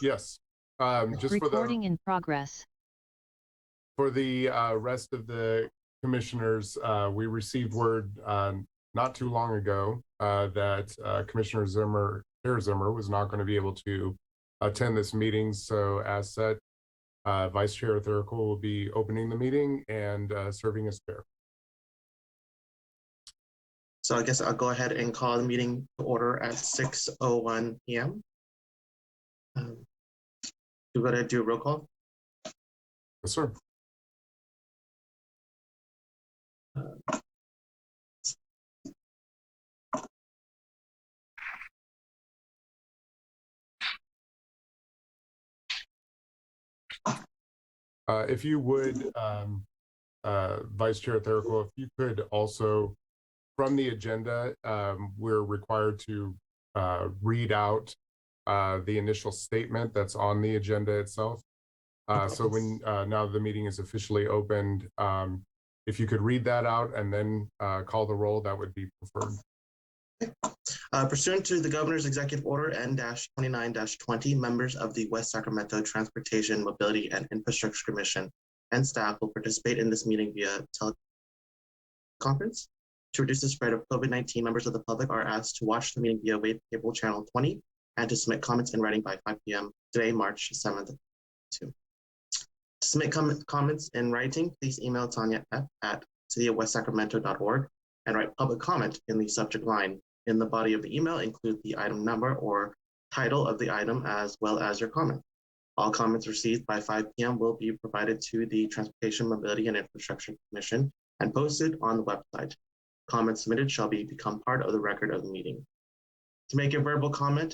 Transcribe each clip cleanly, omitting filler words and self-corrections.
Yes. Just Recording in progress. for the rest of the commissioners, we received word not too long ago that Commissioner Chair Zimmer, was not going to be able to attend this meeting. So as said, Vice Chair Thurical will be opening the meeting and serving as chair. So I guess I'll go ahead and call the meeting to order at 6:01 p.m. We're going to do a roll call. Yes, sir. If you would, Vice Chair Thurical, if you could also, from the agenda, we're required to read out the initial statement that's on the agenda itself. So when now the meeting is officially opened, if you could read that out and then call the roll, that would be preferred. Pursuant to the Governor's Executive Order N-29-20, members of the West Sacramento Transportation, Mobility, and Infrastructure Commission and staff will participate in this meeting via teleconference. To reduce the spread of COVID-19, members of the public are asked to watch the meeting via web cable channel 20 and to submit comments in writing by 5 p.m. today, March 7th. To submit comments in writing, please email Tanya at cityofwestsacramento.org and write public comment in the subject line. In the body of the email, include the item number or title of the item as well as your comment. All comments received by 5 p.m. will be provided to the Transportation, Mobility, and Infrastructure Commission and posted on the website. Comments submitted shall become part of the record of the meeting. To make a verbal comment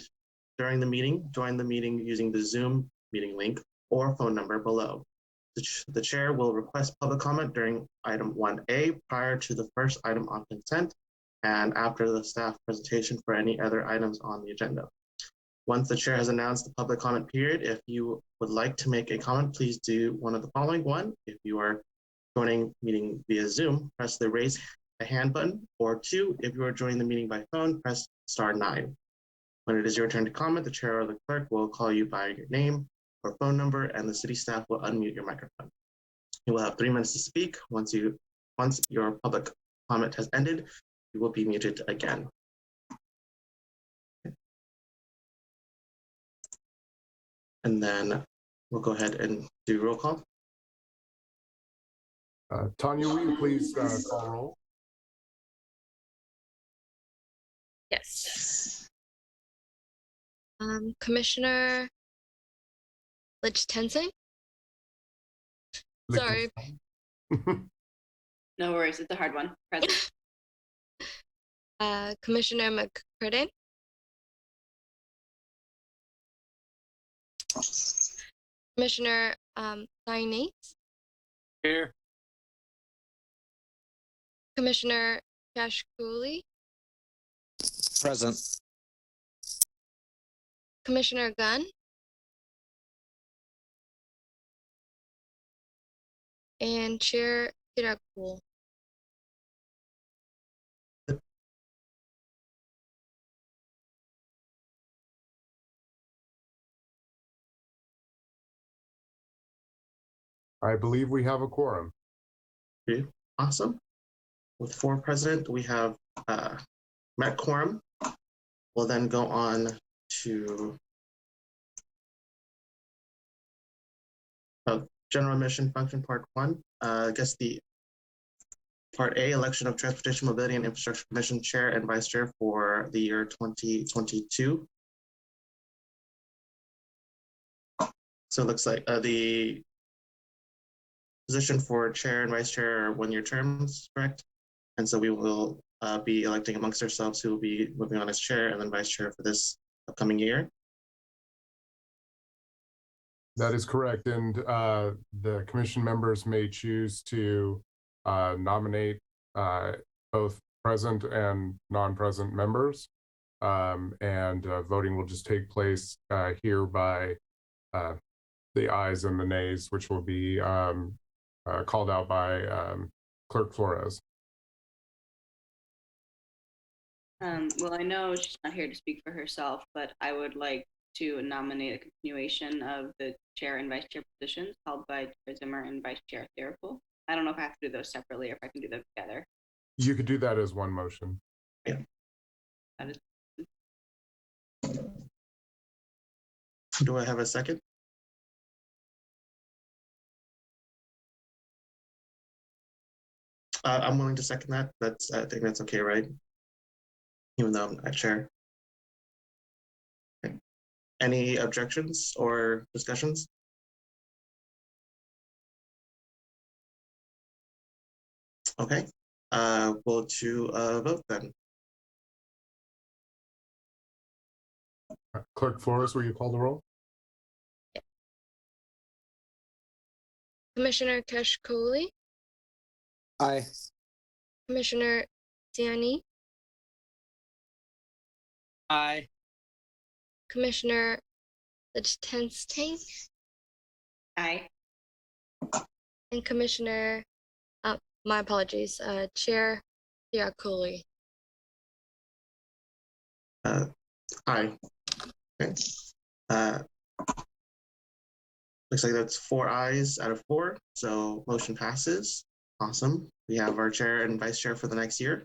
during the meeting, join the meeting using the Zoom meeting link or phone number below. The chair will request public comment during item 1A prior to the first item on consent and after the staff presentation for any other items on the agenda. Once the chair has announced the public comment period, if you would like to make a comment, please do one of the following. One, if you are joining meeting via Zoom, press the raise a hand button, or two, if you are joining the meeting by phone, press *9. When it is your turn to comment, the chair or the clerk will call you by your name or phone number, and the city staff will unmute your microphone. You will have 3 minutes to speak. Once your public comment has ended, you will be muted again. And then we'll go ahead and do roll call. Tanya, will you please call roll? Yes. Commissioner Lichtenstein? Sorry. No worries, it's a hard one. Present. Commissioner McCurdy? Commissioner Sainz? Here. Commissioner Kashkouli? Present. Commissioner Gunn? And Chair Thurical. I believe we have a quorum. Okay, awesome. With 4 present, we have met quorum. We'll then go on to general mission function part 1. I guess the part A, election of Transportation, Mobility, and Infrastructure Commission chair and vice chair for the year 2022. So it looks like the position for chair and vice chair are 1-year terms, correct? And so we will be electing amongst ourselves who will be moving on as chair and then vice chair for this upcoming year. That is correct. And the commission members may choose to nominate both present and non-present members. And voting will just take place here by the ayes and the nays, which will be called out by Clerk Flores. Well, I know she's not here to speak for herself, but I would like to nominate a continuation of the chair and vice chair positions held by Chair Zimmer and Vice Chair Therapool. I don't know if I have to do those separately or if I can do them together. You could do that as one motion. That is Do I have a second? I'm willing to second that. I think that's okay, right? Even though I'm not chair. Okay. Any objections or discussions? Okay, we'll to vote then. Clerk Flores, will you call the roll? Commissioner Kashkouli, Aye. Commissioner Siani, Aye. Commissioner Lichtenstein, aye. and Commissioner, my apologies, Chair Kiriakouli. Aye. Okay. Looks like that's 4 ayes out of 4, so motion passes. Awesome. We have our chair and vice chair for the next year.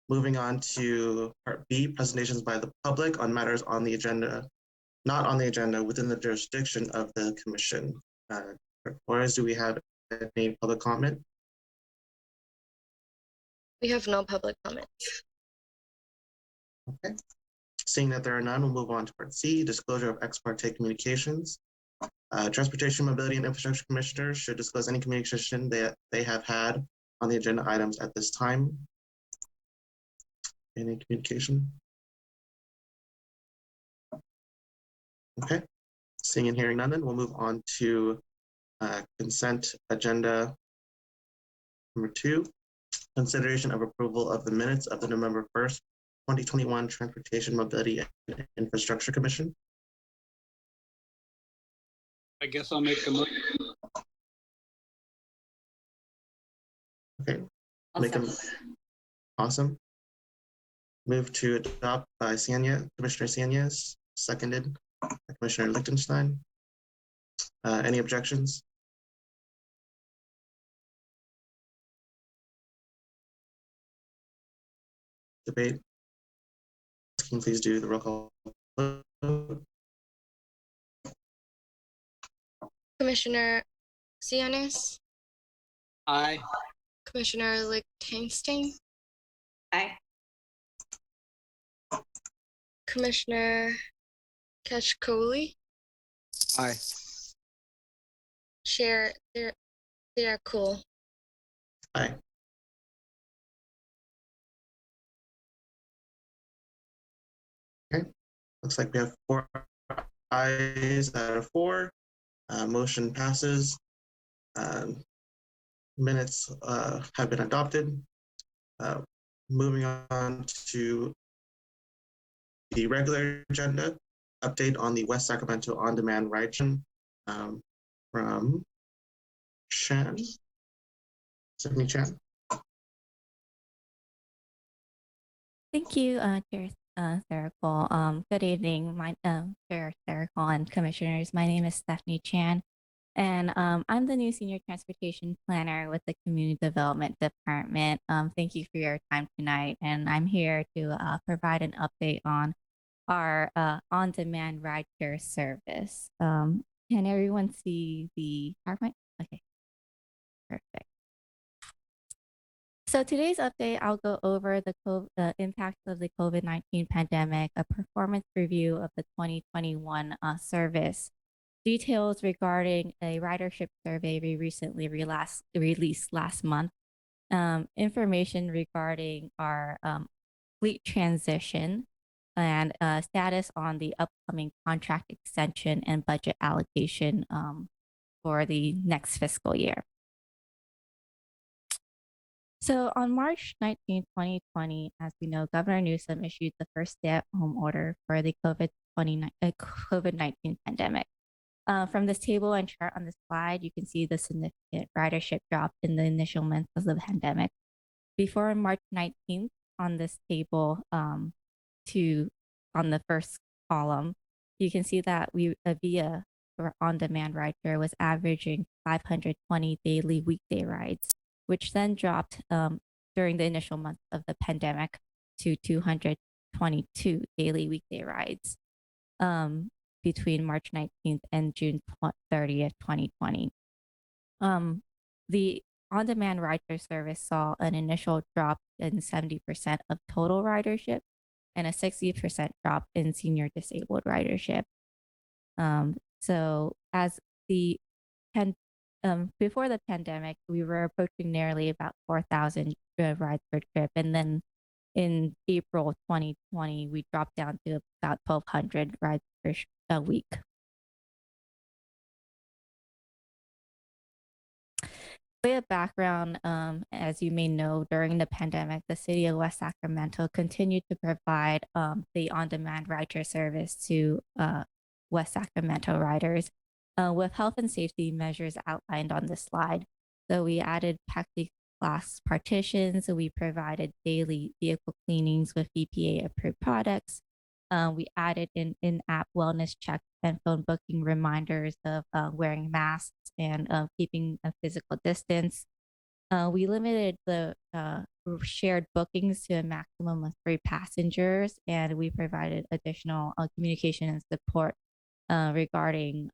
Moving on to part B, presentations by the public on matters on the agenda, not on the agenda, within the jurisdiction of the commission. Flores, do we have any public comment? We have no public comment. Okay. Seeing that there are none, we'll move on to part C, disclosure of ex parte communications. Transportation, Mobility, and Infrastructure Commissioners should disclose any communication that they have had on the agenda items at this time. Any communication? Okay. Seeing and hearing none, then we'll move on to consent agenda number 2, consideration of approval of the minutes of the November 1st, 2021 Transportation, Mobility, and Infrastructure Commission. I guess I'll make a motion. Okay, Also, awesome. Move to adopt by Commissioner Sianias, seconded by Commissioner Lichtenstein. Any objections? Debate? Can you please do the roll call? Commissioner Sianis, Aye. Commissioner Lichtenstein, aye. Commissioner Kashkouli, Aye. Chair Kiriakouli. Aye. Okay, looks like we have 4 ayes out of 4. Motion passes. Minutes have been adopted. Moving on to the regular agenda, update on the West Sacramento on-demand ride from Chan, Stephanie Chan. Thank you, Chair Sarah Cole. Good evening, Chair Sarah Cole and Commissioners. My name is Stephanie Chan, and I'm the new Senior Transportation Planner with the Community Development Department. Thank you for your time tonight, and I'm here to provide an update on our on-demand rideshare service. Can everyone see the PowerPoint? Okay, perfect. So today's update, I'll go over the impact of the COVID-19 pandemic, a performance review of the 2021 service, details regarding a ridership survey we recently released last month, information regarding our fleet transition, and status on the upcoming contract extension and budget allocation for the next fiscal year. So on March 19, 2020, as we know, Governor Newsom issued the first stay-at-home order for the COVID-19 pandemic. From this table and chart on the slide, you can see the significant ridership drop in the initial months of the pandemic. Before March 19th, on this table, on the first column, you can see that we via or on-demand rideshare was averaging 520 daily weekday rides, which then dropped during the initial months of the pandemic to 222 daily weekday rides between March 19th and June 30th, 2020. The on-demand rideshare service saw an initial drop in 70% of total ridership and a 60% drop in senior disabled ridership. So as the before the pandemic, we were approaching nearly about 4,000 rides per trip, and then in April 2020, we dropped down to about 1,200 rides per a week. Way of background, as you may know, during the pandemic, the city of West Sacramento continued to provide the on-demand rideshare service to West Sacramento riders with health and safety measures outlined on this slide. So we added plexiglass partitions, so we provided daily vehicle cleanings with EPA-approved products. We added in-app wellness checks and phone booking reminders of wearing masks and keeping a physical distance. We limited the shared bookings to a maximum of 3 passengers, and we provided additional communication and support regarding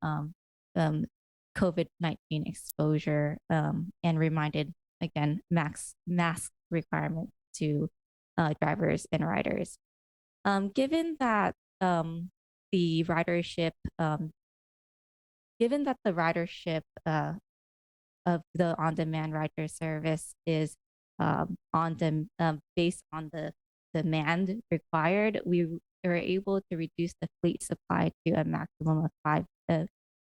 COVID-19 exposure and reminded, again, mask requirements to drivers and riders. Given that the ridership of the on-demand rider service is based on the demand required, we were able to reduce the fleet supply to a maximum of 5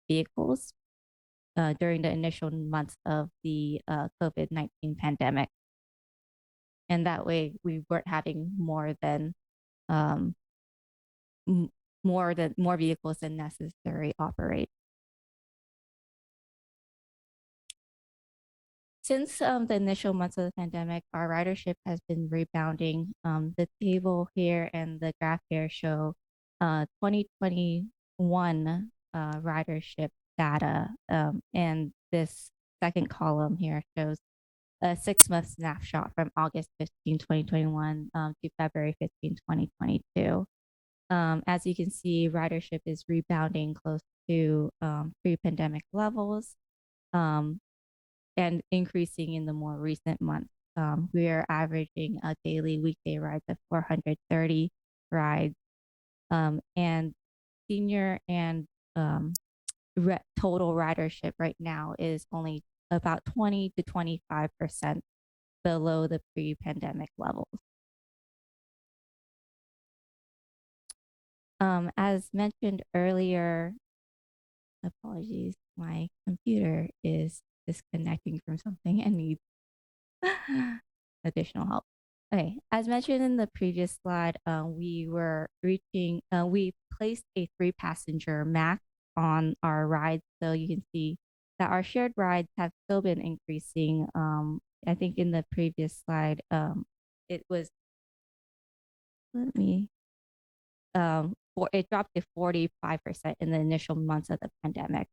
vehicles during the initial months of the COVID-19 pandemic. And that way we weren't having more vehicles than necessary operate. Since the initial months of the pandemic, our ridership has been rebounding. The table here and the graph here show 2021 ridership data, and this second column here shows a 6-month snapshot from August 15, 2021 to February 15, 2022. As you can see, ridership is rebounding close to pre-pandemic levels and increasing in the more recent months. We are averaging a daily weekday rides of 430 rides, and senior and total ridership right now is only about 20 to 25% below the pre-pandemic levels. As mentioned earlier, apologies, my computer is disconnecting from something and needs additional help. Okay, as mentioned in the previous slide, we placed a 3-passenger max on our rides. So you can see that our shared rides have still been increasing. I think in the previous slide, it was, it dropped to 45% in the initial months of the pandemic,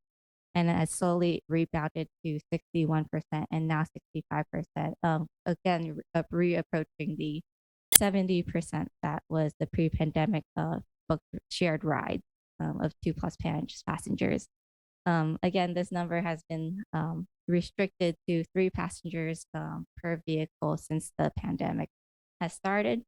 and it has slowly rebounded to 61% and now 65%. Again, reapproaching the 70% that was the pre-pandemic booked shared rides of 2+ passengers. Again, this number has been restricted to 3 passengers per vehicle since the pandemic has started.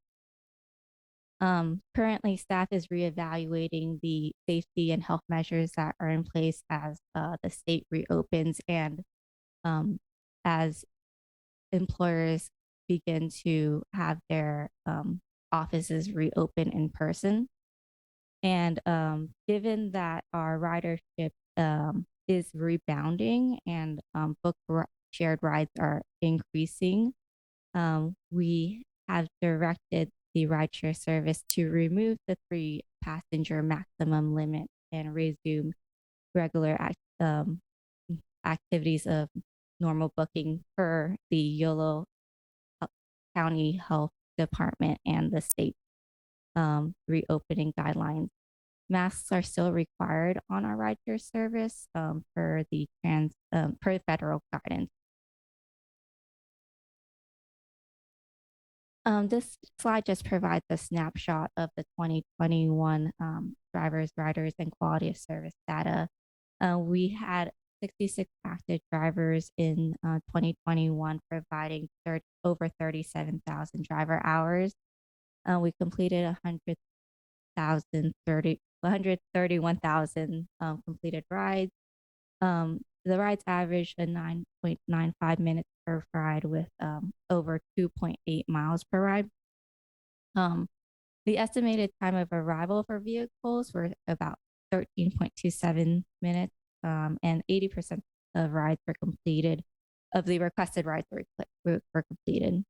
Currently, staff is reevaluating the safety and health measures that are in place as the state reopens and as employers begin to have their offices reopen in person. And given that our ridership is rebounding and shared rides are increasing, we have directed the rideshare service to remove the 3-passenger maximum limit and resume regular activities of normal booking per the Yolo County Health Department and the state reopening guidelines. masks are still required on our rideshare service per the per federal guidance. This slide just provides a snapshot of the 2021 drivers, riders, and quality of service data. We had 66 active drivers in 2021, providing over 37,000 driver hours. We completed 131,000 completed rides. The rides averaged a 9.95 minutes per ride with over 2.8 miles per ride. The estimated time of arrival for vehicles were about 13.27 minutes, and 80% of rides were completed, of the requested rides were completed.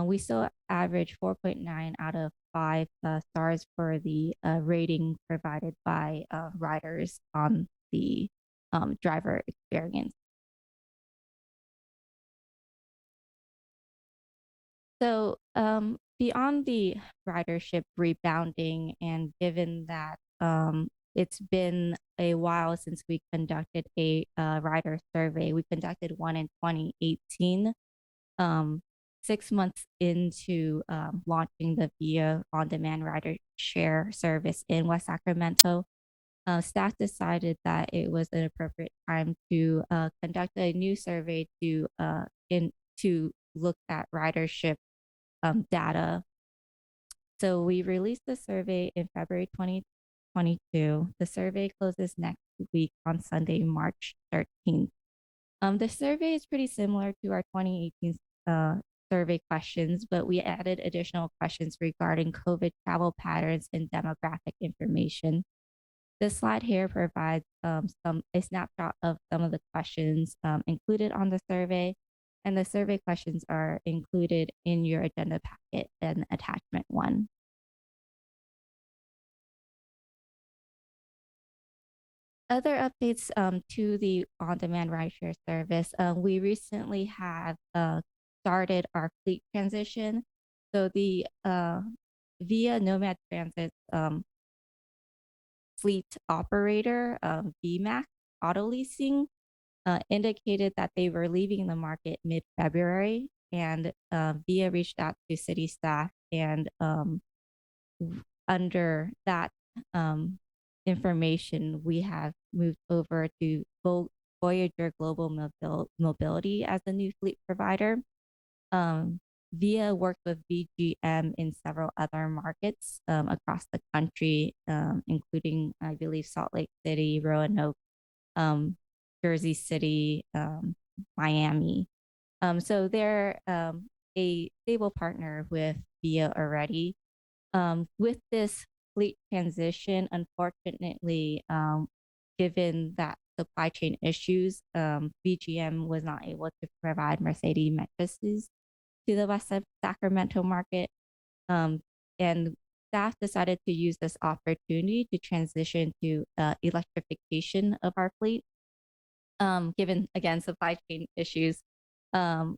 We still average 4.9 out of 5 stars for the rating provided by riders on the driver experience. So beyond the ridership rebounding, and given that it's been a while since we conducted a rider survey, we conducted one in 2018. 6 months into launching the VIA on-demand rider share service in West Sacramento, staff decided that it was an appropriate time to conduct a new survey to look at ridership data. So we released the survey in February 2022. The survey closes next week on Sunday, March 13th. The survey is pretty similar to our 2018 survey questions, but we added additional questions regarding COVID travel patterns and demographic information. This slide here provides a snapshot of some of the questions included on the survey, and the survey questions are included in your agenda packet in attachment 1. Other updates to the on-demand rideshare service, we recently have started our fleet transition. So the VIA Nomad Transit fleet operator, VMAX Auto Leasing, indicated that they were leaving the market mid-February, and VIA reached out to city staff, and under that information, we have moved over to Voyager Global Mobility as the new fleet provider. VIA worked with VGM in several other markets across the country, including, I believe, Salt Lake City, Roanoke, Jersey City, Miami. So they're a stable partner with VIA already. With this fleet transition, unfortunately, given that supply chain issues, VGM was not able to provide Mercedes Metruses to the West Sacramento market. And staff decided to use this opportunity to transition to electrification of our fleet. Given, again, supply chain issues,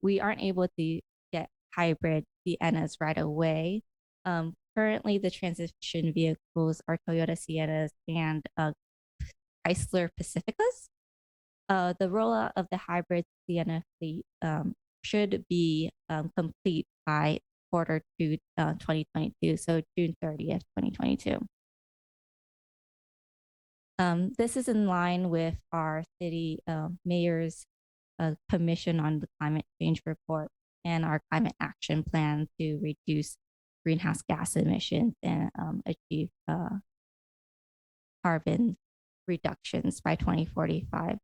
we aren't able to get hybrid Siennas right away. Currently, the transition vehicles are Toyota Siennas and Chrysler Pacificas. The rollout of the hybrid Sienna fleet should be complete by quarter 2 2022, so June 30th, 2022. This is in line with our city mayor's commission on the climate change report and our climate action plan to reduce greenhouse gas emissions and achieve carbon reductions by 2045.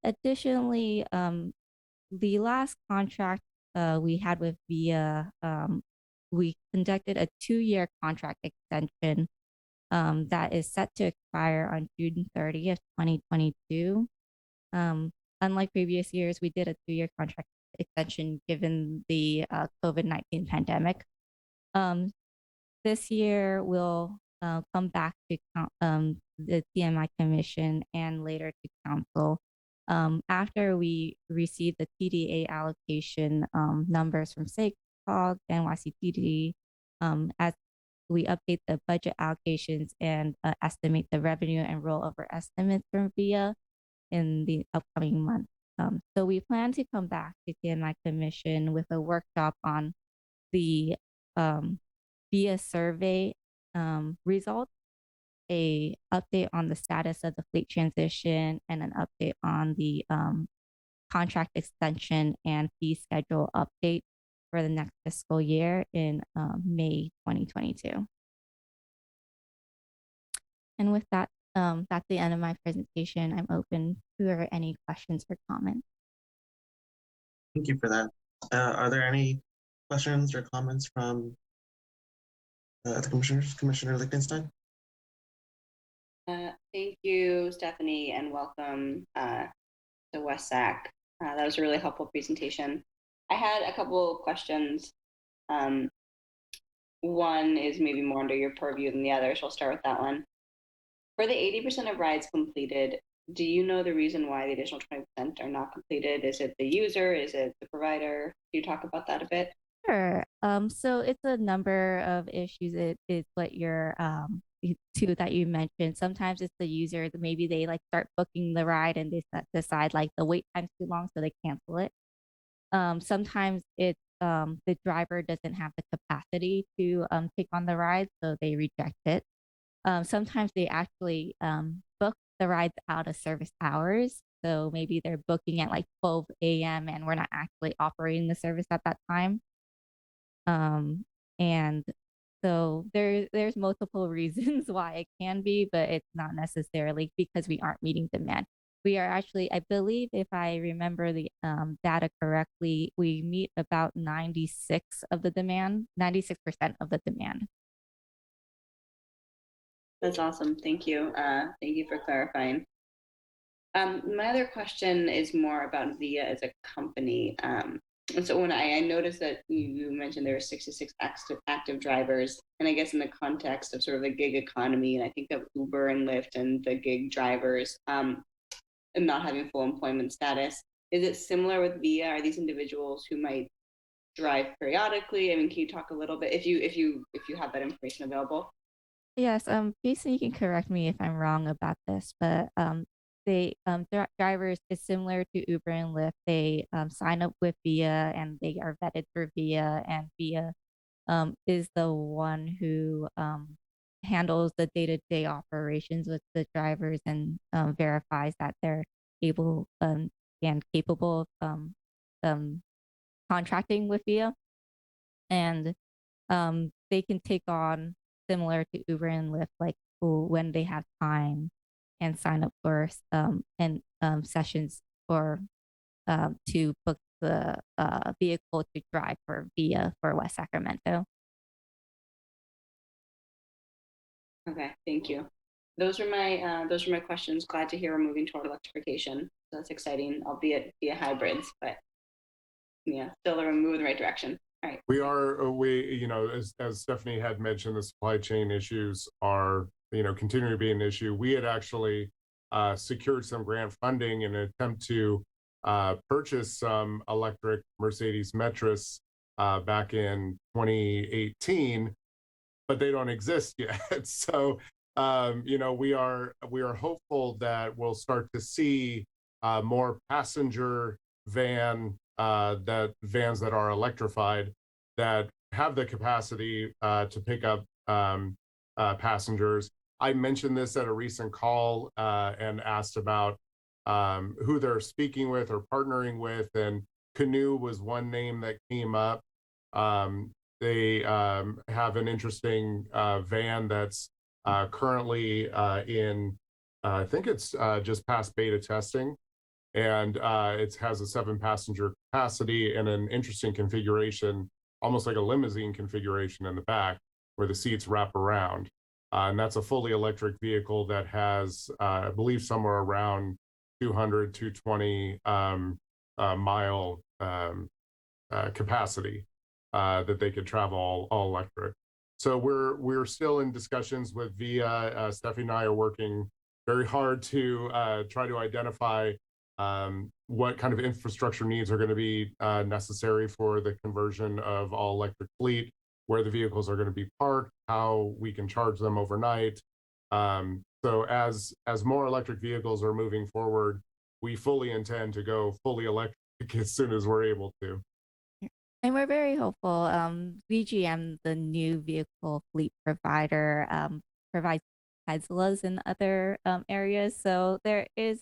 Additionally, the last contract we had with VIA, we conducted a 2-year contract extension that is set to expire on June 30th, 2022. Unlike previous years, we did a 2-year contract extension given the COVID-19 pandemic. This year, we'll come back to the TMI Commission and later to Council after we receive the TDA allocation numbers from SACOG and YCTD, as we update the budget allocations and estimate the revenue and rollover estimates from VIA in the upcoming month. So we plan to come back to TMI Commission with a workshop on the VIA survey results, a update on the status of the fleet transition, and an update on the contract extension and fee schedule update for the next fiscal year in May 2022. And with that, that's the end of my presentation. I'm open to any questions or comments. Thank you for that. Are there any questions or comments from the commissioners? Commissioner Lichtenstein? Thank you, Stephanie, and welcome to WESAC. That was a really helpful presentation. I had a couple of questions. One is maybe more under your purview than the other, so I'll start with that one. For the 80% of rides completed, do you know the reason why the additional 20% are not completed? Is it the user? Is it the provider? Can you talk about that a bit? Sure. So it's a number of issues. It's what your two that you mentioned. Sometimes it's the user that maybe they like start booking the ride and they decide like the wait time's too long, so they cancel it. Sometimes it's the driver doesn't have the capacity to take on the ride, so they reject it. Sometimes they actually book the rides out of service hours. So maybe they're booking at like 12 a.m. and we're not actually operating the service at that time. And so there's multiple reasons why it can be, but it's not necessarily because we aren't meeting demand. We are actually, I believe, if I remember the data correctly, we meet about 96% of the demand. That's awesome. Thank you. Thank you for clarifying. My other question is more about VIA as a company. And so when I noticed that you mentioned there are 66 active drivers, and I guess in the context of sort of the gig economy, and I think of Uber and Lyft and the gig drivers and not having full employment status, is it similar with VIA? Are these individuals who might drive periodically? I mean, can you talk a little bit if you have that information available? Yes, Jason, you can correct me if I'm wrong about this, but drivers is similar to Uber and Lyft. They sign up with VIA and they are vetted through VIA, and VIA is the one who handles the day-to-day operations with the drivers and verifies that they're able and capable of contracting with VIA, and they can take on, similar to Uber and Lyft, like when they have time, and sign up for sessions for to book the vehicle to drive for VIA for West Sacramento. Okay, thank you. Those are my questions. Glad to hear we're moving toward electrification. That's exciting, albeit via hybrids, but yeah, still a move in the right direction. All right. As Stephanie had mentioned, the supply chain issues are, continuing to be an issue. We had actually secured some grant funding in an attempt to purchase some electric Mercedes Metris back in 2018, but they don't exist yet. So, we are hopeful that we'll start to see more passenger vans that are electrified, that have the capacity to pick up passengers. I mentioned this at a recent call and asked about who they're speaking with or partnering with, and Canoe was one name that came up. They have an interesting van that's currently in, I think it's just past beta testing, and it has a 7-passenger capacity and an interesting configuration, almost like a limousine configuration in the back, where the seats wrap around. And that's a fully electric vehicle that has, I believe, somewhere around 200, 220 mile capacity that they could travel all electric. So we're still in discussions with VIA. Stephanie and I are working very hard to try to identify what kind of infrastructure needs are going to be necessary for the conversion of all electric fleet. where the vehicles are going to be parked, how we can charge them overnight. So as more electric vehicles are moving forward, we fully intend to go fully electric as soon as we're able to. And we're very hopeful. VGM, the new vehicle fleet provider, provides Teslas in other areas. So there is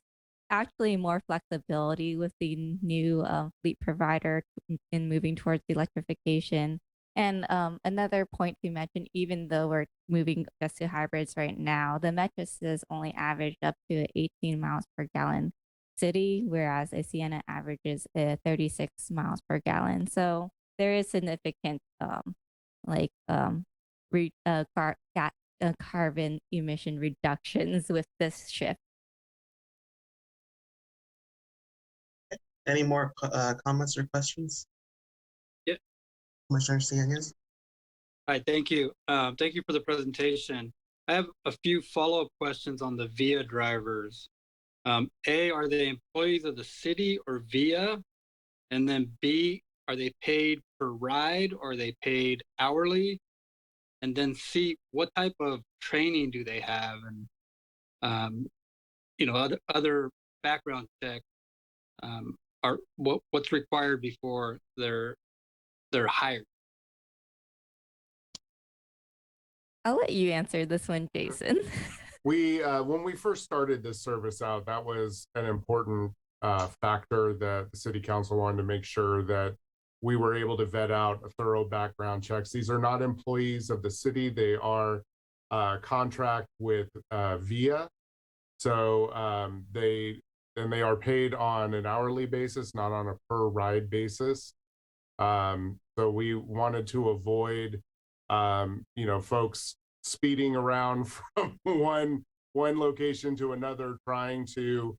actually more flexibility with the new fleet provider in moving towards electrification. And another point to mention, even though we're moving just to hybrids right now, the Metros only averaged up to 18 miles per gallon city, whereas a Sienna averages 36 miles per gallon. So there is significant like carbon emission reductions with this shift. Any more comments or questions? Yeah. Commissioner Cianez? All right, thank you. Thank you for the presentation. I have a few follow-up questions on the VIA drivers. A, are they employees of the city or VIA? And then B, are they paid per ride or are they paid hourly? And then C, what type of training do they have? And other background check are what's required before they're hired. I'll let you answer this one, Jason. We when we first started this service out, that was an important factor that the city council wanted to make sure that we were able to vet out a thorough background checks. These are not employees of the city; they are contract with VIA, so they are paid on an hourly basis, not on a per ride basis. So we wanted to avoid folks speeding around from one location to another trying to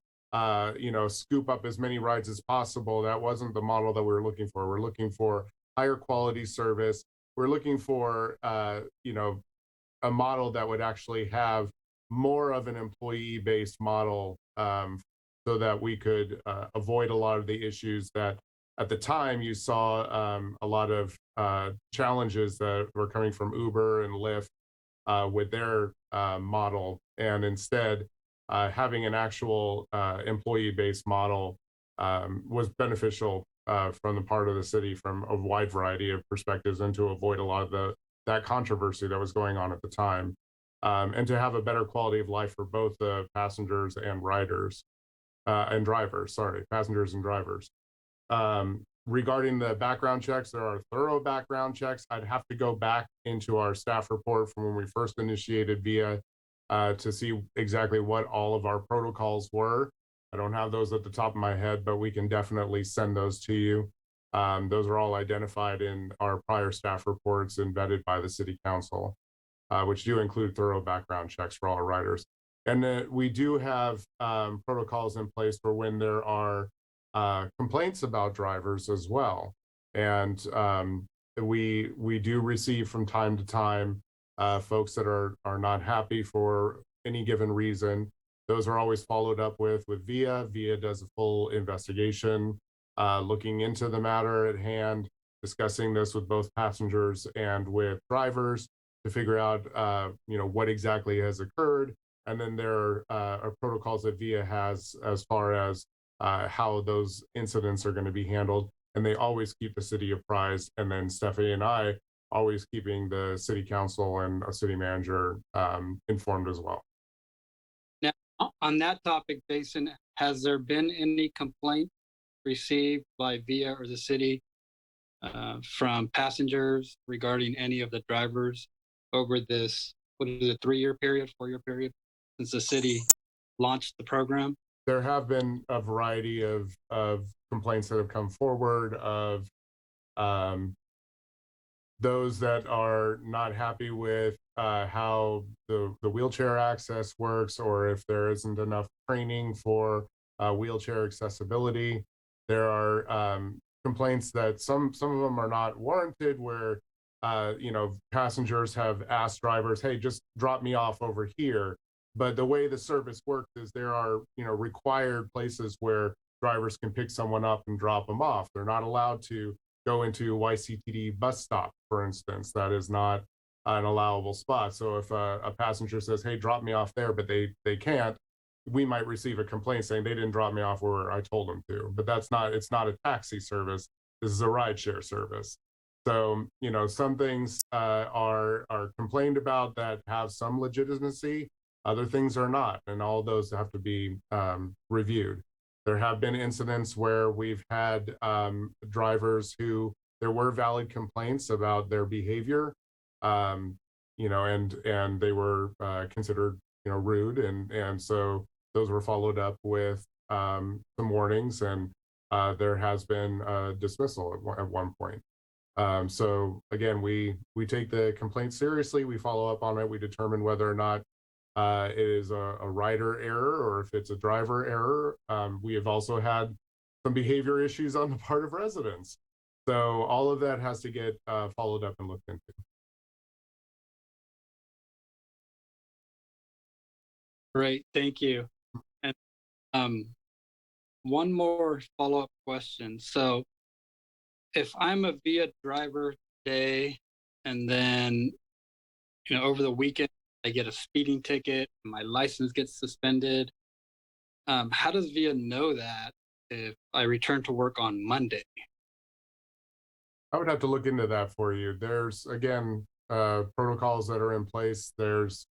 scoop up as many rides as possible. That wasn't the model that we were looking for. We're looking for higher quality service. We're looking for a model that would actually have more of an employee based model, so that we could avoid a lot of the issues that at the time you saw a lot of challenges that were coming from Uber and Lyft with their model, and instead having an actual employee-based model was beneficial from the part of the city from a wide variety of perspectives, and to avoid a lot of that controversy that was going on at the time, and to have a better quality of life for both the passengers and riders and drivers. Sorry, passengers and drivers. Regarding the background checks, there are thorough background checks. I'd have to go back into our staff report from when we first initiated VIA to see exactly what all of our protocols were. I don't have those at the top of my head, but we can definitely send those to you. Those are all identified in our prior staff reports and vetted by the city council, which do include thorough background checks for all our riders. And we do have protocols in place for when there are complaints about drivers as well. And we do receive from time to time folks that are not happy for any given reason. Those are always followed up with VIA. VIA does a full investigation, looking into the matter at hand, discussing this with both passengers and with drivers to figure out what exactly has occurred. And then there are protocols that VIA has as far as how those incidents are going to be handled, and they always keep the city apprised. And then Stephanie and I always keeping the city council and a city manager informed as well. Now, on that topic, Jason, has there been any complaint received by VIA or the city from passengers regarding any of the drivers over this, what is it, 3-year period, 4-year period since the city launched the program? There have been a variety of complaints that have come forward of those that are not happy with how the wheelchair access works, or if there isn't enough training for wheelchair accessibility. There are complaints that some of them are not warranted, where passengers have asked drivers, hey, just drop me off over here. But the way the service works is there are, required places where drivers can pick someone up and drop them off. They're not allowed to go into YCTD bus stop, for instance. That is not an allowable spot. So if a passenger says, hey, drop me off there, but they can't, we might receive a complaint saying they didn't drop me off where I told them to. But it's not a taxi service. This is a rideshare service. So, some things are complained about that have some legitimacy. Other things are not, and all those have to be reviewed. There have been incidents where we've had drivers who there were valid complaints about their behavior, and they were considered rude, and so those were followed up with some warnings, and there has been a dismissal at one point. So again, we take the complaint seriously. We follow up on it. We determine whether or not it is a rider error or if it's a driver error. We have also had some behavior issues on the part of residents. So all of that has to get followed up and looked into. Great, thank you. And one more follow-up question. So if I'm a VIA driver today and then over the weekend I get a speeding ticket, my license gets suspended, how does VIA know that if I return to work on Monday? I would have to look into that for you. There's, again, protocols that are in place. There's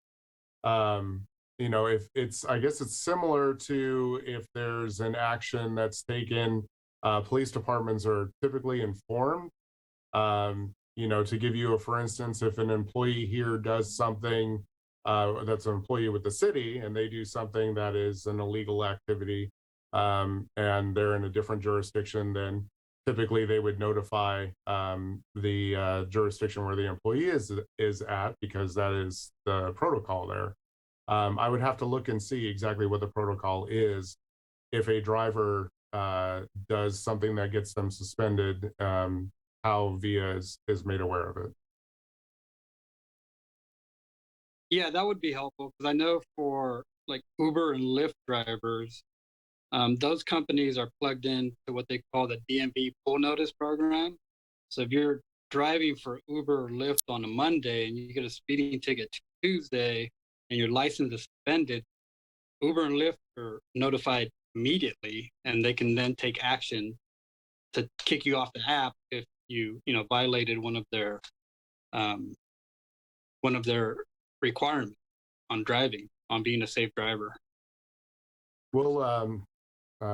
if it's, I guess it's similar to if there's an action that's taken, police departments are typically informed. To give you for instance, if an employee here does something that's an employee with the city and they do something that is an illegal activity, and they're in a different jurisdiction, then typically they would notify the jurisdiction where the employee is at, because that is the protocol there. I would have to look and see exactly what the protocol is if a driver does something that gets them suspended, how VIA is made aware of it. Yeah, that would be helpful, because I know for like Uber and Lyft drivers, those companies are plugged into what they call the DMV pull notice program. So if you're driving for Uber or Lyft on a Monday and you get a speeding ticket Tuesday and your license is suspended, Uber and Lyft are notified immediately, and they can then take action to kick you off the app if you violated one of their requirements on driving, on being a safe driver. We'll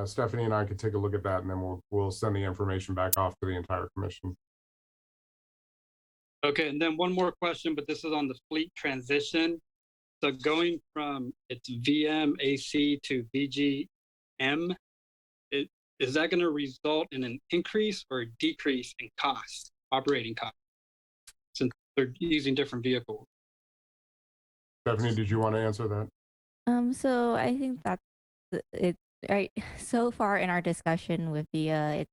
Stephanie and I could take a look at that, and then we'll send the information back off to the entire commission. Okay, and then one more question, but this is on the fleet transition. So going from its VMAC to VGM, is that going to result in an increase or a decrease in costs, operating costs, since they're using different vehicles? Stephanie, did you want to answer that? So I think that's it. Right. So far in our discussion with VIA,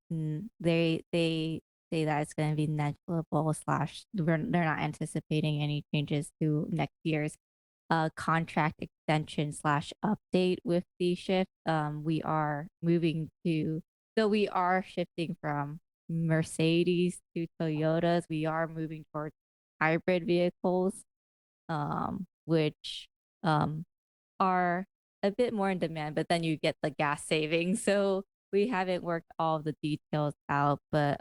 they say that it's going to be negligible / they're not anticipating any changes to next year's contract extension / update with the shift. We are shifting from Mercedes to Toyotas. We are moving towards hybrid vehicles, which are a bit more in demand, but then you get the gas savings. So we haven't worked all the details out, but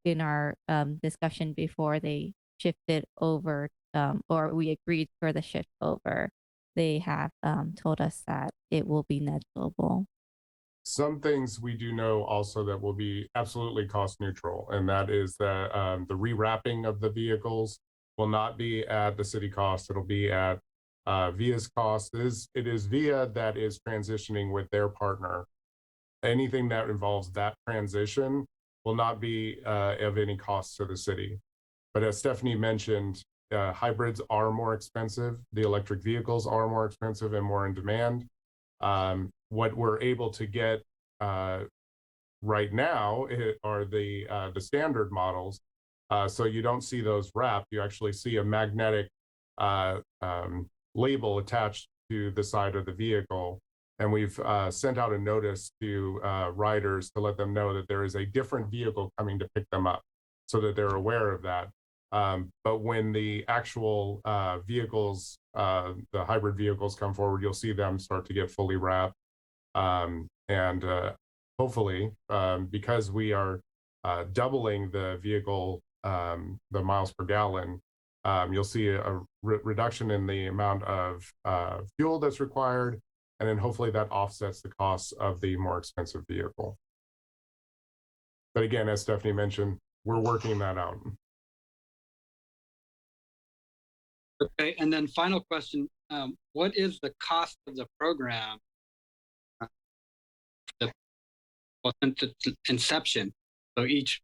in our discussion before they shifted over, or we agreed for the shift over, they have told us that it will be negligible. Some things we do know also that will be absolutely cost neutral, and that is that the rewrapping of the vehicles will not be at the city cost. It'll be at VIA's cost. It is VIA that is transitioning with their partner. Anything that involves that transition will not be of any cost to the city. But as Stephanie mentioned, hybrids are more expensive. The electric vehicles are more expensive and more in demand. What we're able to get right now are the standard models. So you don't see those wrapped. You actually see a magnetic label attached to the side of the vehicle. And we've sent out a notice to riders to let them know that there is a different vehicle coming to pick them up so that they're aware of that. But when the actual vehicles, the hybrid vehicles come forward, you'll see them start to get fully wrapped. And hopefully, because we are doubling the vehicle, the miles per gallon, you'll see a reduction in the amount of fuel that's required, and then hopefully that offsets the costs of the more expensive vehicle. But again, as Stephanie mentioned, we're working that out. Okay, and then final question, what is the cost of the program since its inception? So each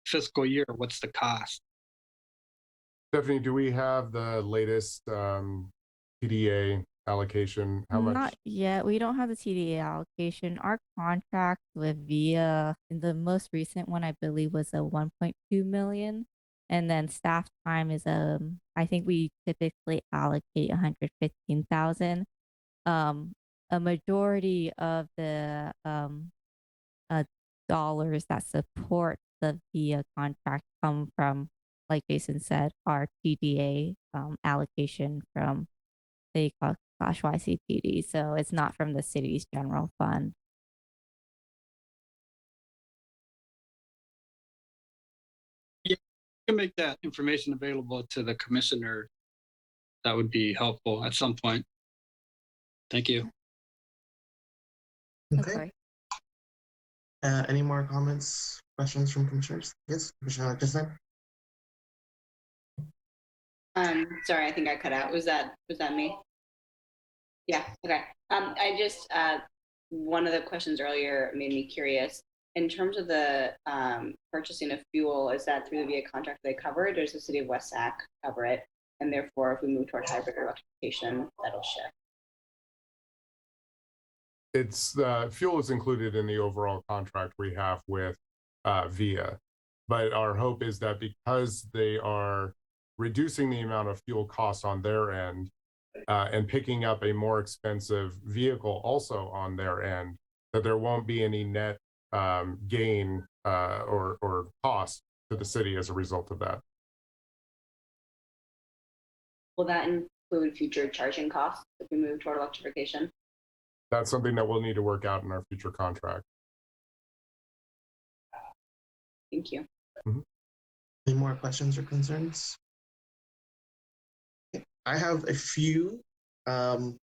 fiscal year, what's the cost? Stephanie, do we have the latest TDA allocation? How much? Not yet. We don't have the TDA allocation. Our contract with VIA, the most recent one, I believe, was a 1.2 million. And then staff time is I think we typically allocate 115,000. A majority of the dollars that support the VIA contract come from, like Jason said, our TDA allocation from the /YCTD. So it's not from the city's general fund. Yeah, you can make that information available to the commissioner. That would be helpful at some point. Thank you. Okay. Any more comments, questions from commissioners? Yes, Commissioner Justin. Sorry, I think I cut out. Was that me? Yeah. Okay. I just one of the questions earlier made me curious. In terms of the purchasing of fuel, is that through the VIA contract they cover it, or does the city of West Sac cover it? And therefore, if we move toward hybrid electrification, that'll shift. It's fuel is included in the overall contract we have with VIA, but our hope is that because they are reducing the amount of fuel costs on their end and picking up a more expensive vehicle also on their end, that there won't be any net gain or cost to the city as a result of that. Will that include future charging costs if we move toward electrification? That's something that we'll need to work out in our future contract. Thank you. Any more questions or concerns? Okay. I have a few. Let's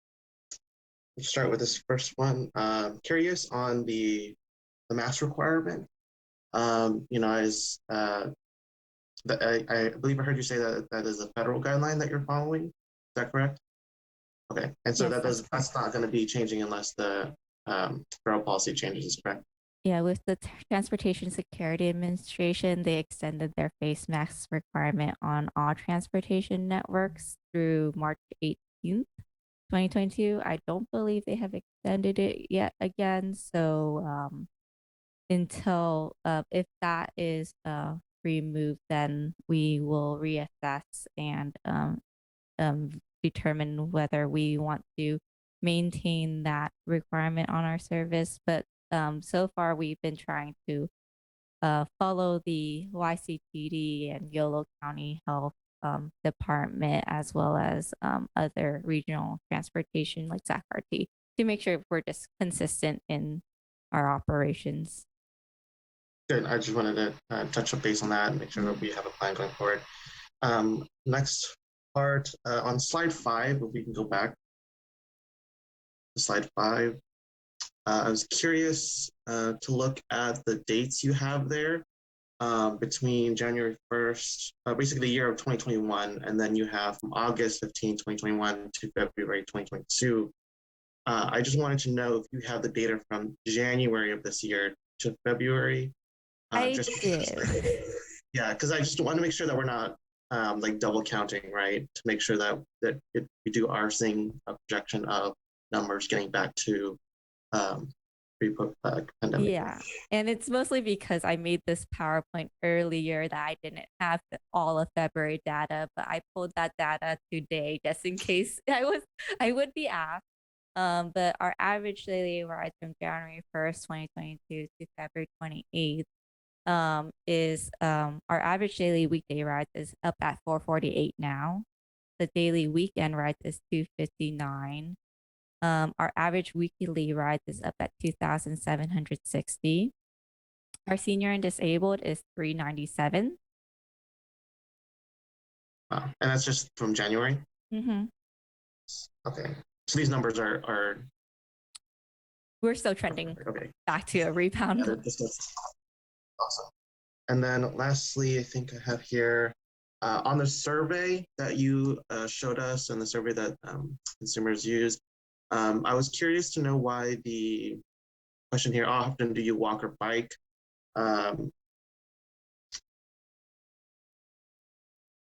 start with this first one. Curious on the mass requirement. As I believe I heard you say that that is a federal guideline that you're following. Is that correct? Okay, and so Yes, that's not going to be changing unless the federal policy changes, correct? Yeah, with the Transportation Security Administration, they extended their face mask requirement on all transportation networks through March 18th, 2022. I don't believe they have extended it yet again. So until if that is removed, then we will reassess and determine whether we want to maintain that requirement on our service. But so far, we've been trying to follow the YCTD and Yolo County Health Department, as well as other regional transportation like SACRT, to make sure we're just consistent in our operations. Good. I just wanted to touch base on that and make sure that we have a plan going forward. Next part on slide 5, if we can go back to slide 5. I was curious to look at the dates you have there between January 1st, basically the year of 2021, and then you have from August 15, 2021 to February 2022. I just wanted to know if you have the data from January of this year to February. I did. Yeah, because I just want to make sure that we're not like double counting, right? To make sure that we are seeing a projection of numbers getting back to pre-pandemic. Yeah, and it's mostly because I made this PowerPoint earlier that I didn't have all of February data, but I pulled that data today just in case I would be asked. But our average daily rides from January 1st, 2022 to February 28th is our average daily weekday rides is up at 448 now. The daily weekend rides is 259. Our average weekly rides is up at 2,760. Our senior and disabled is 397. Wow. And that's just from January? Mm-hmm. Okay. So these numbers are We're still trending okay. back to a rebound. Yeah, that's awesome. And then lastly, I think I have here on the survey that you showed us and the survey that consumers used, I was curious to know why the question here, how often do you walk or bike?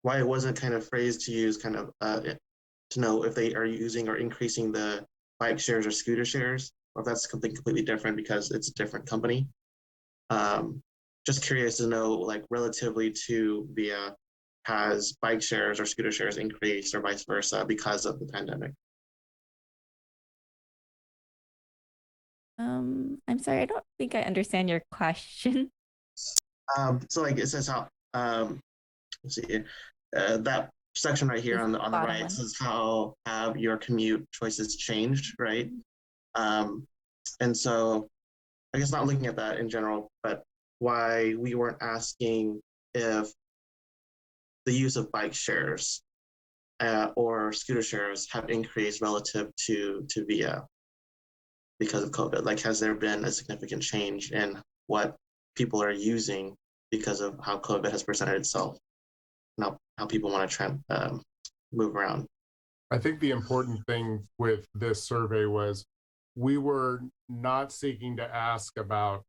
Why it wasn't kind of phrased to use kind of to know if they are using or increasing the bike shares or scooter shares, or if that's something completely different because it's a different company. Just curious to know, like relatively to VIA, has bike shares or scooter shares increased or vice versa because of the pandemic? I'm sorry, I don't think I understand your question. So like it says how, let's see, that section right here This on the bottom right one. says how have your commute choices changed, right? And so I guess not looking at that in general, but why we weren't asking if the use of bike shares or scooter shares have increased relative to VIA because of COVID. Like, has there been a significant change in what people are using because of how COVID has presented itself? Not how people want to move around. I think the important thing with this survey was we were not seeking to ask about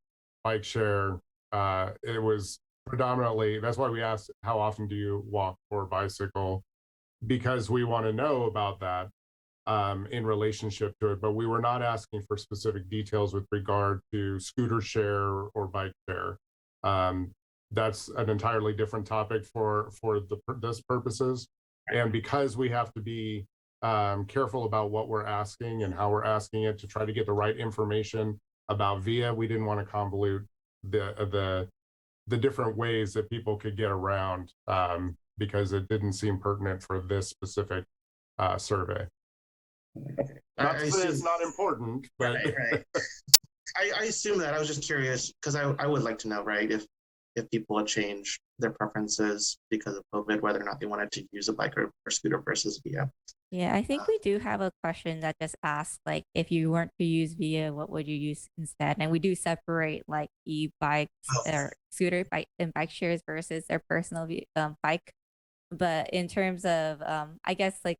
bike share. It was predominantly, that's why we asked, how often do you walk or bicycle? Because we want to know about that in relationship to it. But we were not asking for specific details with regard to scooter share or bike share. That's an entirely different topic for this purposes. And because we have to be careful about what we're asking and how we're asking it to try to get the right information about VIA, we didn't want to convolute the different ways that people could get around because it didn't seem pertinent for this specific survey. Not to say it's not important, but right. I assume that. I was just curious because I would like to know, right, if people had changed their preferences because of COVID, whether or not they wanted to use a bike or scooter versus VIA. Yeah, I think we do have a question that just asks, like, if you weren't to use VIA, what would you use instead? And we do separate like e-bikes or scooter bike and bike shares versus their personal bike. But in terms of, I guess like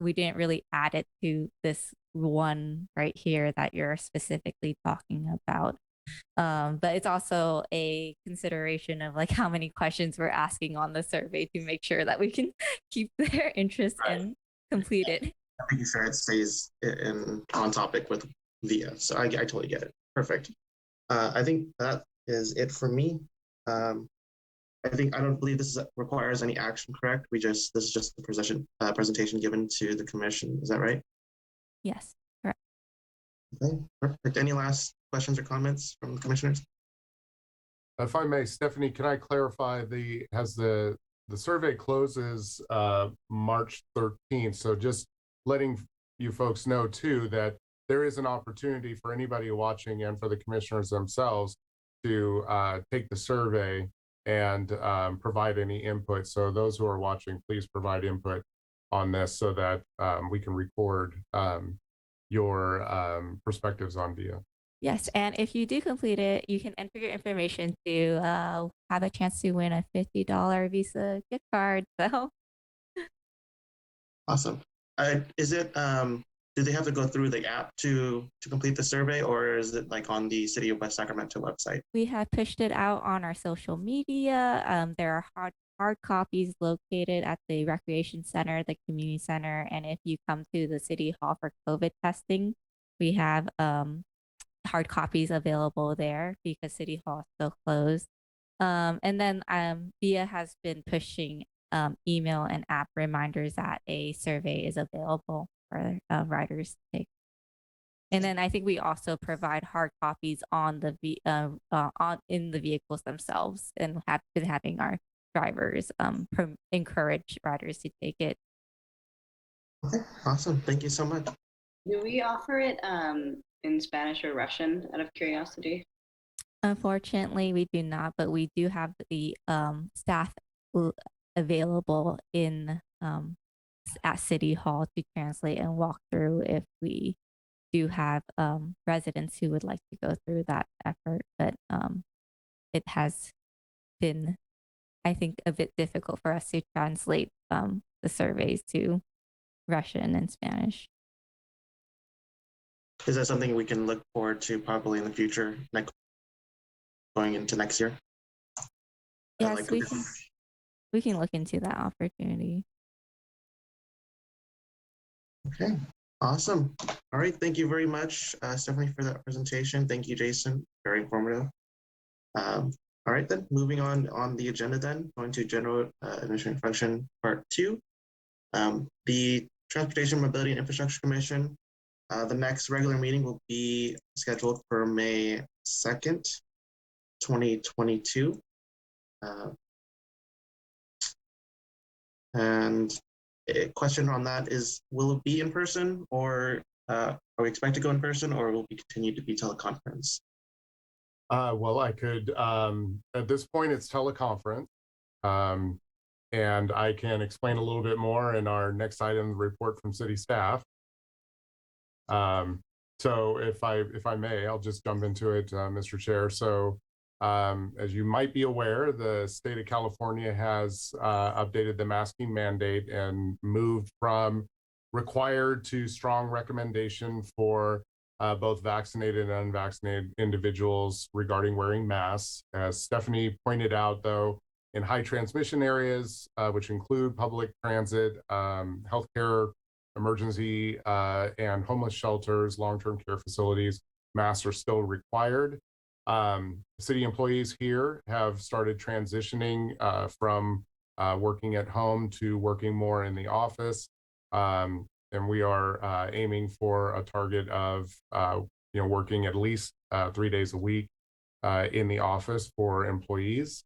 we didn't really add it to this one right here that you're specifically talking about. But it's also a consideration of like how many questions we're asking on the survey to make sure that we can keep their interest and complete it. Making sure it stays on topic with VIA. So I totally get it. Perfect. I think that is it for me. I don't believe this requires any action, correct? This is just the presentation given to the commission. Is that right? Yes, correct. Okay, perfect. Any last questions or comments from the commissioners? if I may, Stephanie, can I clarify the survey closes March 13th. So just letting you folks know too that there is an opportunity for anybody watching and for the commissioners themselves to take the survey and provide any input. So those who are watching, please provide input on this so that we can record your perspectives on VIA. Yes, and if you do complete it, you can enter your information to have a chance to win a $50 Visa gift card. So awesome. Is it do they have to go through the app to complete the survey, or is it like on the City of West Sacramento website? we have pushed it out on our social media. There are hard copies located at the recreation center, the community center, and if you come to the city hall for COVID testing, we have hard copies available there because City Hall is still closed. And then VIA has been pushing email and app reminders that a survey is available for riders to take. And then I think we also provide hard copies on in the vehicles themselves, and have been having our drivers encourage riders to take it. Okay, awesome. Thank you so much. Do we offer it in Spanish or Russian out of curiosity? Unfortunately, we do not, but we do have the staff available in at City Hall to translate and walk through if we do have residents who would like to go through that effort. But it has been, I think, a bit difficult for us to translate the surveys to Russian and Spanish. Is that something we can look forward to probably in the future, going into next year? Yes, we can look into that opportunity. Okay, awesome. All right, thank you very much, Stephanie, for that presentation. Thank you, Jason. Very informative. All right, then moving on the agenda, then going to general administrative function part 2. The Transportation, Mobility, and Infrastructure Commission. The next regular meeting will be scheduled for May 2nd, 2022. And a question on that is, will it be in person, or are we expected to go in person, or will we continue to be teleconference? Well, I could, at this point, it's teleconference. And I can explain a little bit more in our next item, report from city staff. So if I may, I'll just jump into it, Mr. Chair. So as you might be aware, the state of California has updated the masking mandate and moved from required to strong recommendation for both vaccinated and unvaccinated individuals regarding wearing masks. As Stephanie pointed out, though, in high transmission areas, which include public transit, healthcare, emergency, and homeless shelters, long-term care facilities, masks are still required. City employees here have started transitioning from working at home to working more in the office. And we are aiming for a target of working at least 3 days a week in the office for employees.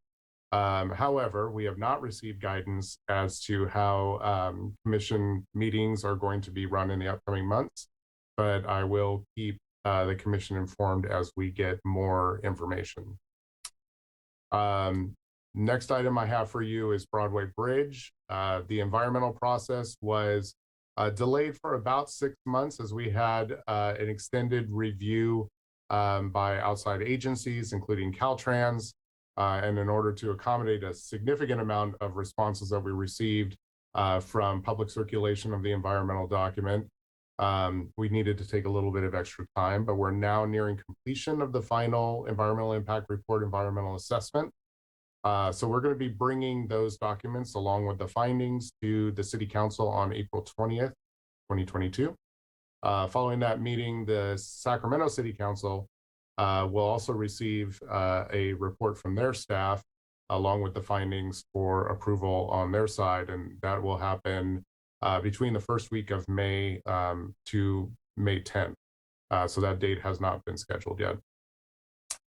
However, we have not received guidance as to how commission meetings are going to be run in the upcoming months, but I will keep the commission informed as we get more information. Next item I have for you is Broadway Bridge. The environmental process was delayed for about 6 months as we had an extended review by outside agencies, including Caltrans. And in order to accommodate a significant amount of responses that we received from public circulation of the environmental document, we needed to take a little bit of extra time, but we're now nearing completion of the final environmental impact report, environmental assessment. So we're going to be bringing those documents along with the findings to the City Council on April 20th, 2022. Following that meeting, the Sacramento City Council will also receive a report from their staff along with the findings for approval on their side, and that will happen between the first week of May to May 10th. So that date has not been scheduled yet.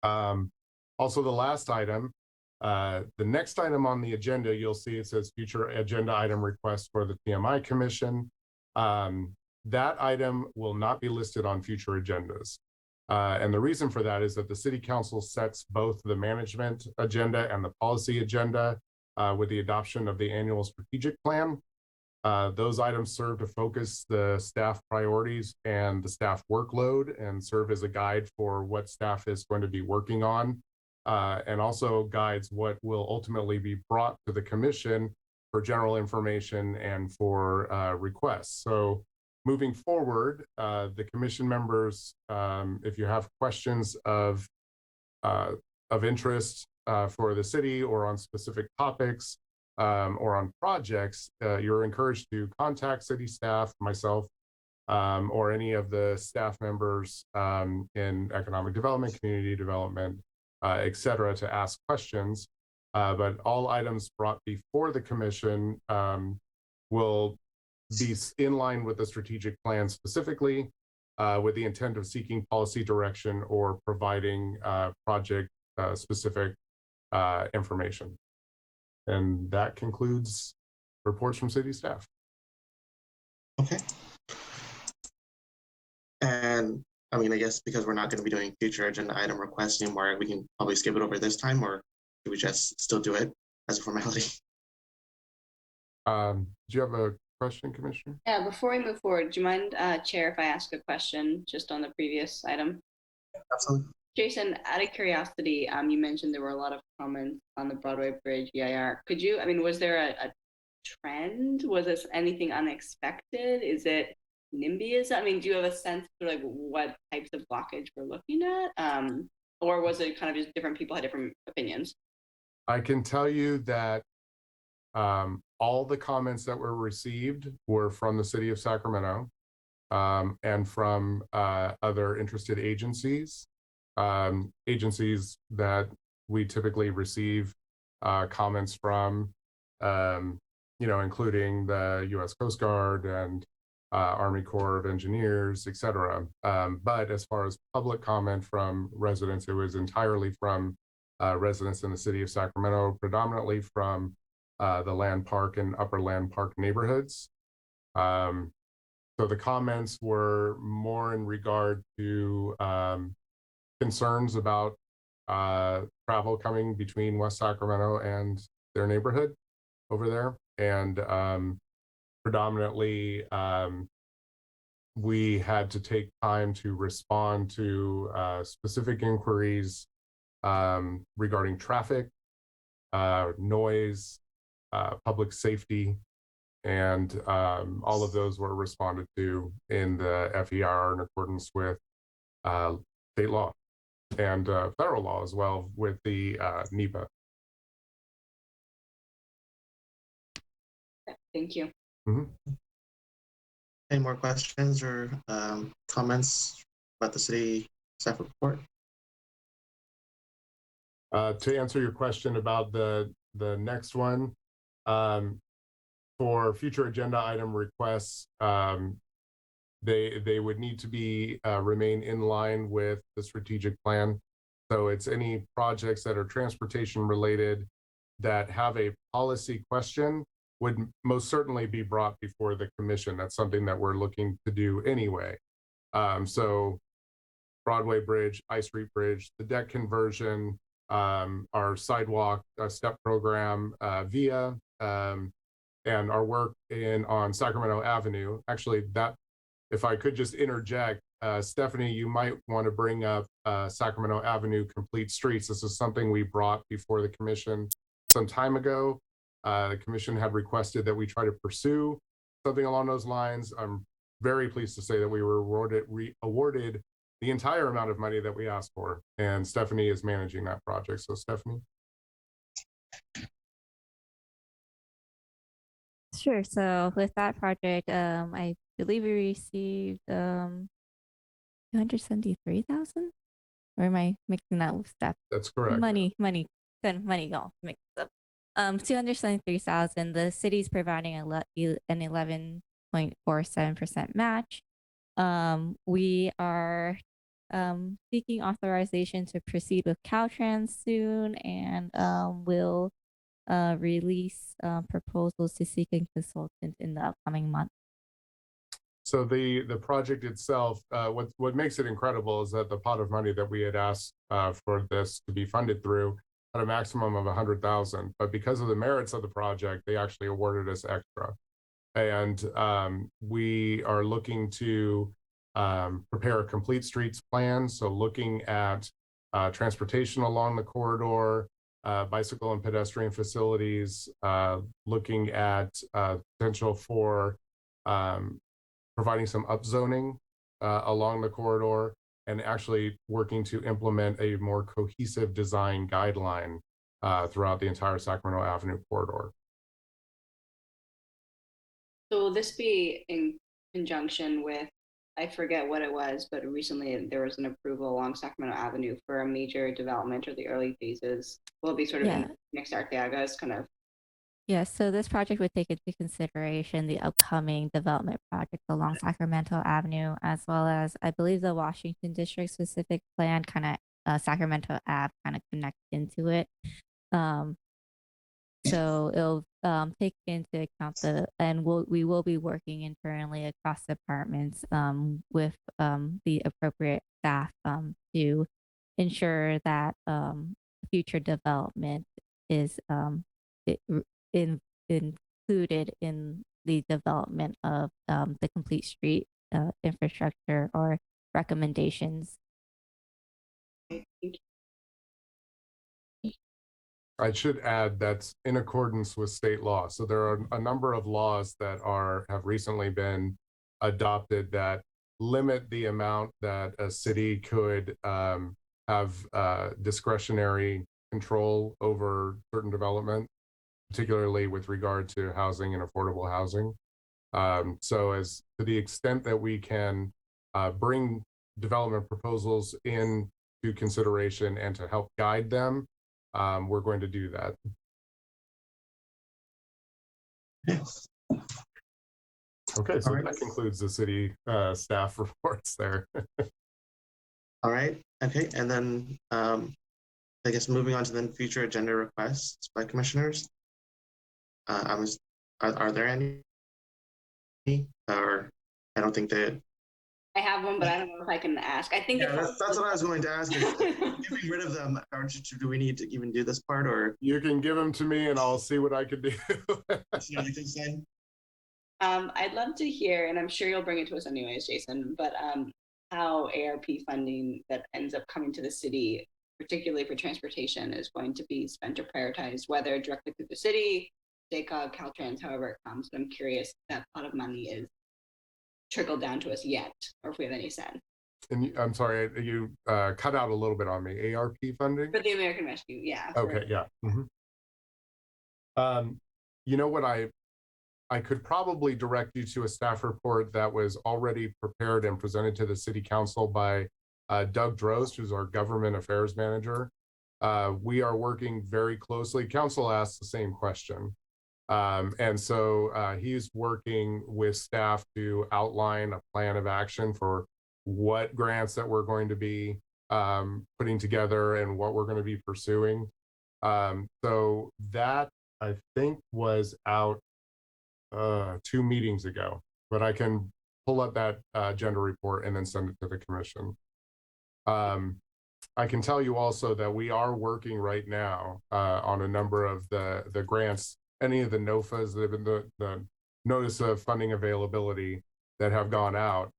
Also, the last item, the next item on the agenda, you'll see it says future agenda item request for the TMI Commission. That item will not be listed on future agendas. And the reason for that is that the City Council sets both the management agenda and the policy agenda with the adoption of the annual strategic plan. Those items serve to focus the staff priorities and the staff workload and serve as a guide for what staff is going to be working on, and also guides what will ultimately be brought to the commission for general information and for requests. So moving forward, the commission members, if you have questions of interest for the city or on specific topics or on projects, you're encouraged to contact city staff, myself, or any of the staff members in economic development, community development, et cetera, to ask questions. But all items brought before the commission will be in line with the strategic plan specifically, with the intent of seeking policy direction or providing project specific information. And that concludes reports from city staff. Okay. And I mean, I guess because we're not going to be doing future agenda item requests anymore, we can probably skip it over this time, or do we just still do it as a formality? Do you have a question, Commissioner? Yeah, before we move forward, do you mind, Chair, if I ask a question just on the previous item? Absolutely. Jason, out of curiosity, you mentioned there were a lot of comments on the Broadway Bridge EIR. Could you, I mean, was there a trend? Was this anything unexpected? Is it NIMBYism? I mean, do you have a sense for like what types of blockage we're looking at? Or was it kind of just different people had different opinions? I can tell you that all the comments that were received were from the city of Sacramento and from other interested agencies, agencies that we typically receive comments from, including the U.S. Coast Guard and Army Corps of Engineers, et cetera. But as far as public comment from residents, it was entirely from residents in the city of Sacramento, predominantly from the Land Park and Upper Land Park neighborhoods. So the comments were more in regard to concerns about travel coming between West Sacramento and their neighborhood over there. And predominantly, we had to take time to respond to specific inquiries regarding traffic, noise, public safety, and all of those were responded to in the FER in accordance with state law and federal law as well with the NEPA. Thank you. Mm-hmm. Any more questions or comments about the city staff report? To answer your question about the next one, for future agenda item requests, they would need to be remain in line with the strategic plan. So it's any projects that are transportation related that have a policy question would most certainly be brought before the commission. That's something that we're looking to do anyway. So Broadway Bridge, I Street Bridge, the deck conversion, our sidewalk step program, VIA, and our work on Sacramento Avenue. Actually, that, if I could just interject, Stephanie, you might want to bring up Sacramento Avenue Complete Streets. This is something we brought before the commission some time ago. The commission had requested that we try to pursue something along those lines. I'm very pleased to say that we were awarded the entire amount of money that we asked for, and Stephanie is managing that project. So Stephanie. Sure. So with that project, I believe we received 273,000. Or am I mixing that with step? That's correct. Money, all mixed up. 273,000. The city's providing an 11.47% match. We are seeking authorization to proceed with Caltrans soon, and will release proposals to seeking consultants in the upcoming month. So the project itself, what makes it incredible is that the pot of money that we had asked for this to be funded through had a maximum of 100,000, but because of the merits of the project, they actually awarded us extra. And we are looking to prepare a complete streets plan. So looking at transportation along the corridor, bicycle and pedestrian facilities, looking at potential for providing some upzoning along the corridor, and actually working to implement a more cohesive design guideline throughout the entire Sacramento Avenue corridor. So will this be in conjunction with, I forget what it was, but recently there was an approval along Sacramento Avenue for a major development or the early phases? Will it be sort of next to Arteaga's kind of Yes, so this project would take into consideration the upcoming development project along Sacramento Avenue, as well as I believe the Washington District specific plan kind of Sacramento Ave kind of connect into it. So it'll take into account we will be working internally across departments with the appropriate staff to ensure that future development is i- r- included in the development of the complete street infrastructure or recommendations. I should add that's in accordance with state law. So there are a number of laws that have recently been adopted that limit the amount that a city could have discretionary control over certain development, particularly with regard to housing and affordable housing. So as to the extent that we can bring development proposals into consideration and to help guide them, we're going to do that. Yes. Okay, so All right. that concludes the city staff reports there. All right. Okay. And then I guess moving on to then future agenda requests by commissioners. Are there any? Or I don't think that. I have one, but I don't know if I can ask. I think Yeah, that's what I was going to ask. Is getting rid of them, or do we need to even do this part, or? You can give them to me and I'll see what I can do. I'd love to hear, and I'm sure you'll bring it to us anyways, Jason, but how ARP funding that ends up coming to the city, particularly for transportation, is going to be spent or prioritized, whether directly through the city, DACOG, Caltrans, however it comes. But I'm curious if that pot of money is trickled down to us yet, or if we have any sense. And I'm sorry, you cut out a little bit on me. ARP funding? For the American Rescue, yeah. Okay, yeah. You know what, I could probably direct you to a staff report that was already prepared and presented to the city council by Doug Drost, who's our government affairs manager. We are working very closely. Council asked the same question. And so he's working with staff to outline a plan of action for what grants that we're going to be putting together and what we're going to be pursuing. So that I think was out 2 meetings ago, but I can pull up that agenda report and then send it to the commission. I can tell you also that we are working right now on a number of the grants, any of the NOFAs that have been the notice of funding availability that have gone out.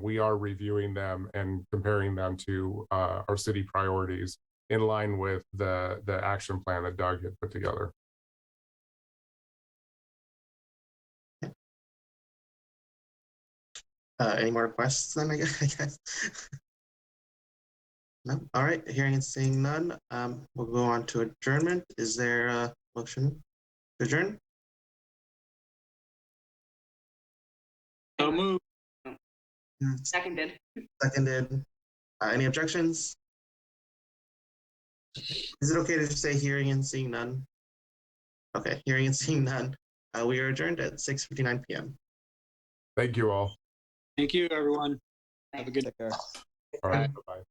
We are reviewing them and comparing them to our city priorities in line with the action plan that Doug had put together. Any more requests then, I guess? No? All right, hearing and seeing none, we'll go on to adjournment. Is there a motion to adjourn? So move. Seconded. Seconded. Any objections? Is it okay to just say hearing and seeing none? Okay, hearing and seeing none. We are adjourned at 6:59 p.m. Thank you all. Thank you, everyone. Have a good Take care. All right, bye-bye.